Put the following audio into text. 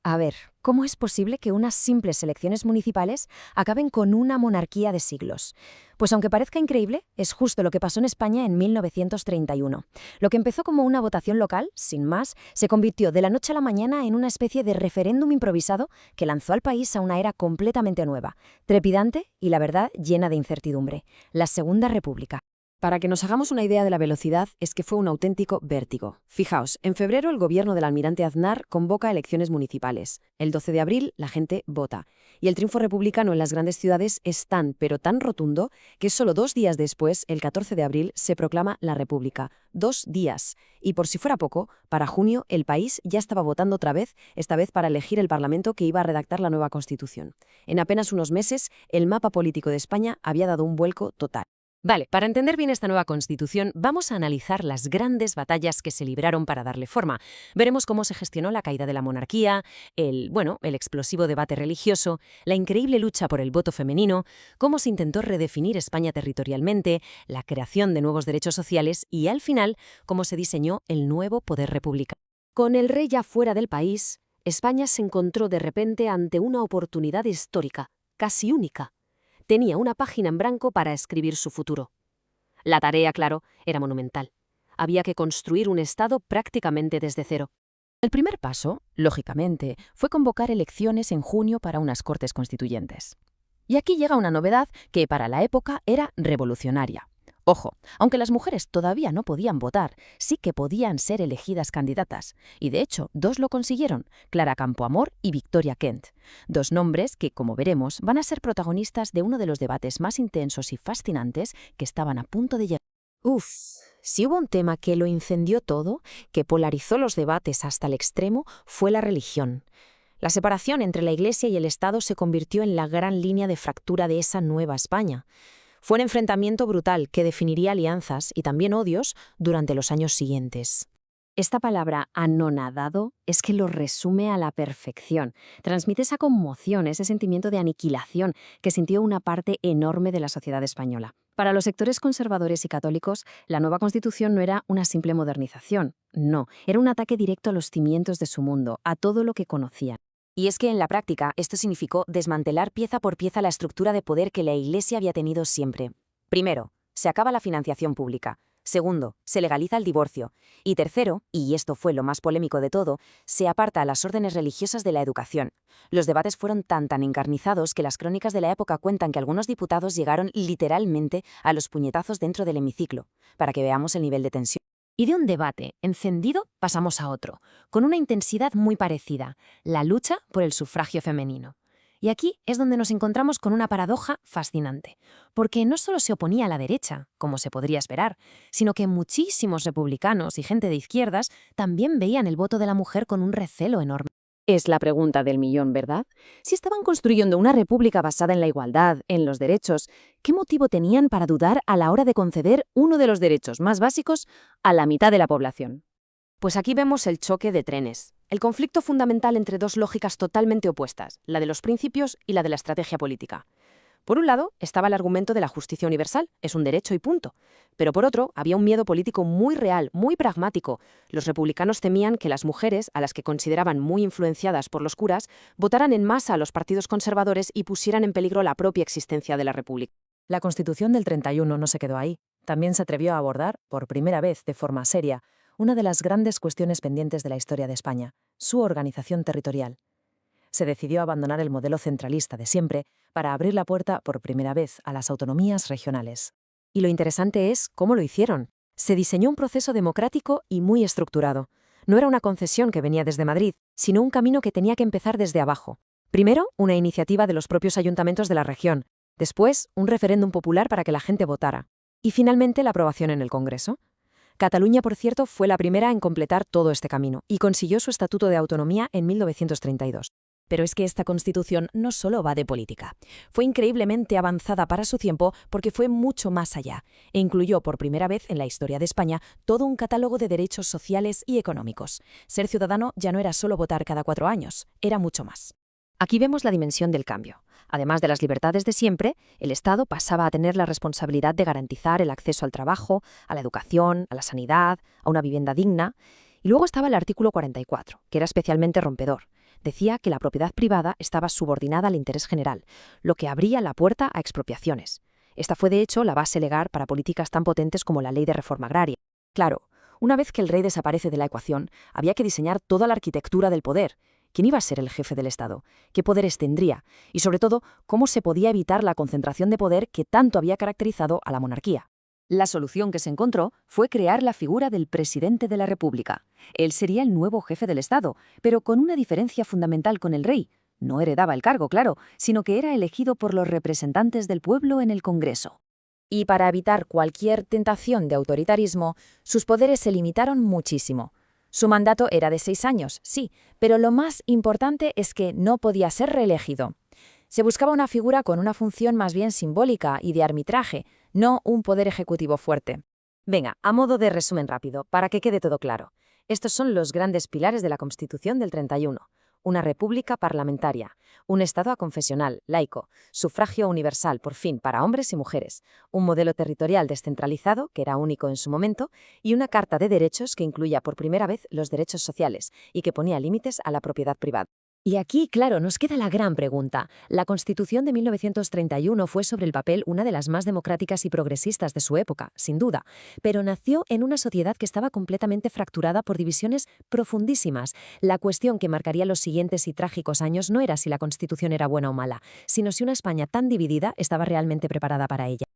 A ver, ¿cómo es posible que unas simples elecciones municipales acaben con una monarquía de siglos? Pues aunque parezca increíble, es justo lo que pasó en España en 1931. Lo que empezó como una votación local, sin más, se convirtió de la noche a la mañana en una especie de referéndum improvisado que lanzó al país a una era completamente nueva, trepidante y, la verdad, llena de incertidumbre: la Segunda República. Para que nos hagamos una idea de la velocidad, es que fue un auténtico vértigo. Fijaos, en febrero el gobierno del almirante Aznar convoca elecciones municipales. El 12 de abril la gente vota. Y el triunfo republicano en las grandes ciudades es tan, pero tan rotundo, que solo 2 días después, el 14 de abril, se proclama la República. 2 días. Y por si fuera poco, para junio el país ya estaba votando otra vez, esta vez para elegir el Parlamento que iba a redactar la nueva Constitución. En apenas unos meses, el mapa político de España había dado un vuelco total. Vale, para entender bien esta nueva Constitución, vamos a analizar las grandes batallas que se libraron para darle forma. Veremos cómo se gestionó la caída de la monarquía, el explosivo debate religioso, la increíble lucha por el voto femenino, cómo se intentó redefinir España territorialmente, la creación de nuevos derechos sociales y, al final, cómo se diseñó el nuevo poder republicano. Con el rey ya fuera del país, España se encontró de repente ante una oportunidad histórica, casi única. Tenía una página en blanco para escribir su futuro. La tarea, claro, era monumental. Había que construir un Estado prácticamente desde cero. El primer paso, lógicamente, fue convocar elecciones en junio para unas Cortes Constituyentes. Y aquí llega una novedad que para la época era revolucionaria. Ojo, aunque las mujeres todavía no podían votar, sí que podían ser elegidas candidatas. Y de hecho, 2 lo consiguieron: Clara Campoamor y Victoria Kent. 2 nombres que, como veremos, van a ser protagonistas de uno de los debates más intensos y fascinantes que estaban a punto de llegar. Si hubo un tema que lo incendió todo, que polarizó los debates hasta el extremo, fue la religión. La separación entre la Iglesia y el Estado se convirtió en la gran línea de fractura de esa nueva España. Fue un enfrentamiento brutal que definiría alianzas y también odios durante los años siguientes. Esta palabra anonadado es que lo resume a la perfección. Transmite esa conmoción, ese sentimiento de aniquilación que sintió una parte enorme de la sociedad española. Para los sectores conservadores y católicos, la nueva Constitución no era una simple modernización. No, era un ataque directo a los cimientos de su mundo, a todo lo que conocían. Y es que en la práctica esto significó desmantelar pieza por pieza la estructura de poder que la Iglesia había tenido siempre. Primero, se acaba la financiación pública. Segundo, se legaliza el divorcio. Y tercero, y esto fue lo más polémico de todo, se aparta a las órdenes religiosas de la educación. Los debates fueron tan encarnizados que las crónicas de la época cuentan que algunos diputados llegaron literalmente a los puñetazos dentro del hemiciclo, para que veamos el nivel de tensión. Y de un debate encendido pasamos a otro, con una intensidad muy parecida: la lucha por el sufragio femenino. Y aquí es donde nos encontramos con una paradoja fascinante, porque no solo se oponía a la derecha, como se podría esperar, sino que muchísimos republicanos y gente de izquierdas también veían el voto de la mujer con un recelo enorme. Es la pregunta del millón, ¿verdad? Si estaban construyendo una república basada en la igualdad, en los derechos, ¿qué motivo tenían para dudar a la hora de conceder uno de los derechos más básicos a la mitad de la población? Pues aquí vemos el choque de trenes, el conflicto fundamental entre 2 lógicas totalmente opuestas, la de los principios y la de la estrategia política. Por un lado, estaba el argumento de la justicia universal, es un derecho y punto. Pero por otro, había un miedo político muy real, muy pragmático. Los republicanos temían que las mujeres, a las que consideraban muy influenciadas por los curas, votaran en masa a los partidos conservadores y pusieran en peligro la propia existencia de la República. La Constitución del 31 no se quedó ahí. También se atrevió a abordar, por primera vez de forma seria, una de las grandes cuestiones pendientes de la historia de España: su organización territorial. Se decidió abandonar el modelo centralista de siempre para abrir la puerta por primera vez a las autonomías regionales. Y lo interesante es cómo lo hicieron. Se diseñó un proceso democrático y muy estructurado. No era una concesión que venía desde Madrid, sino un camino que tenía que empezar desde abajo. Primero, una iniciativa de los propios ayuntamientos de la región. Después, un referéndum popular para que la gente votara. Y finalmente, la aprobación en el Congreso. Cataluña, por cierto, fue la primera en completar todo este camino y consiguió su estatuto de autonomía en 1932. Pero es que esta Constitución no solo va de política. Fue increíblemente avanzada para su tiempo porque fue mucho más allá e incluyó por primera vez en la historia de España todo un catálogo de derechos sociales y económicos. Ser ciudadano ya no era solo votar cada 4 años, era mucho más. Aquí vemos la dimensión del cambio. Además de las libertades de siempre, el Estado pasaba a tener la responsabilidad de garantizar el acceso al trabajo, a la educación, a la sanidad, a una vivienda digna. Y luego estaba el artículo 44, que era especialmente rompedor. decía que la propiedad privada estaba subordinada al interés general, lo que abría la puerta a expropiaciones. Esta fue, de hecho, la base legal para políticas tan potentes como la Ley de Reforma Agraria. Claro, una vez que el rey desaparece de la ecuación, había que diseñar toda la arquitectura del poder. ¿Quién iba a ser el jefe del Estado? ¿Qué poderes tendría? Y sobre todo, ¿cómo se podía evitar la concentración de poder que tanto había caracterizado a la monarquía? La solución que se encontró fue crear la figura del presidente de la República. Él sería el nuevo jefe del Estado, pero con una diferencia fundamental con el rey. No heredaba el cargo, claro, sino que era elegido por los representantes del pueblo en el Congreso. Y para evitar cualquier tentación de autoritarismo, sus poderes se limitaron muchísimo. Su mandato era de 6 años, sí, pero lo más importante es que no podía ser reelegido. Se buscaba una figura con una función más bien simbólica y de arbitraje, no un poder ejecutivo fuerte. Venga, a modo de resumen rápido, para que quede todo claro. Estos son los grandes pilares de la Constitución del 31. Una república parlamentaria, un Estado aconfesional, laico, sufragio universal, por fin, para hombres y mujeres, un modelo territorial descentralizado, que era único en su momento, y una Carta de Derechos que incluía por primera vez los derechos sociales y que ponía límites a la propiedad privada. Y aquí, claro, nos queda la gran pregunta. La Constitución de 1931 fue sobre el papel una de las más democráticas y progresistas de su época, sin duda, pero nació en una sociedad que estaba completamente fracturada por divisiones profundísimas. La cuestión que marcaría los siguientes y trágicos años no era si la Constitución era buena o mala, sino si una España tan dividida estaba realmente preparada para ella.